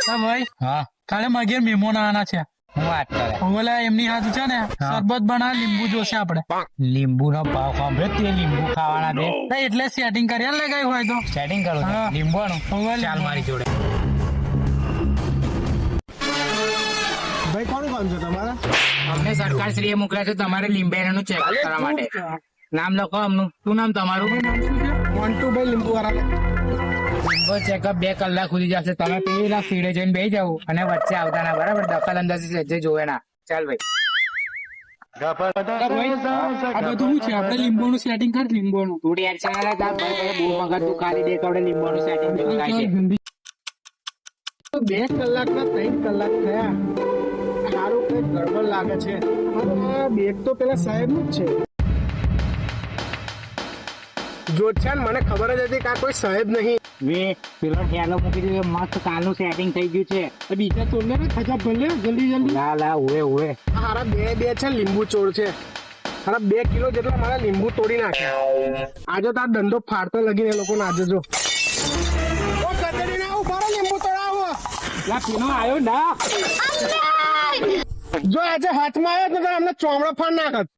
ભાઈ હા કાલે મારા ઘેર મહેમાન આવવાના છે. હું વાત કરે ઓલા એમની હાથ છે ને શરબત બનાવ લીંબુ જોશે આપણે. લીંબુ નો ભાવ સાંભળ્યો તે લીંબુ ખાવાના દે ના, એટલે સેટિંગ કરી લગાવી હોય તો સેટિંગ કરું હા. લીંબુનું હવે ચાલ મારી જોડે. ભાઈ કોનું કામ છે તમારા? અમને સરકાર શ્રીએ મોકલ્યા છે તમારે લીંબેરાનું ચેક કરવા માટે. નામ લખો અમનું. શું નામ તમારું? મોન્ટુભાઈ લીંબુ વાળા. લીંબુ ચેકઅપ 2 કલાક સુધી જશે. તમે પેલા સીડે જઈને બેસી જાવ અને વચ્ચે આવતા ના, બરાબર? દખલ અંદાજી જે જોવે ના. ચાલ ભાઈ. આ બધું શું છે? આપણે લીંબુનું સેટિંગ કર લીંબુનું. તું ટેન્શન ના લે, તાર ભાઈ ભાઈ બહુ મગજ તું ખાલી દે કવડે લીંબુનું સેટિંગ થાય છે. 2 કલાકના 3 કલાક થયા. સારું કઈ ગડબડ લાગે છે. આ બેગ તો પેલા સાહેબ નું જ છે. જોચ્છાન મને ખબર જ હતી કે આ કોઈ સાહેબ નહીં. વે પેલો ઠેલો મૂકી દીધો, મસ્ત કાલનું સેટિંગ થઈ ગયું છે. બીજા ચોરને ખજા ભલે જલ્દી. લા લા ઉવે ઉવે. હારા બે છે લીંબુ ચોર છે. હારા 2 કિલો જેટલા મારા લીંબુ તોડી નાખ્યા. આજે તો આ દંડો ફાડતો લગીને એ લોકોને આજે જો. ઓ કચડીને આવું મારો લીંબુ તોડાવો. લા પીનો આવ્યો ના. જો આજે હાથમાં આવ્યો તો અમને ચોમડો ફાડ નાખત.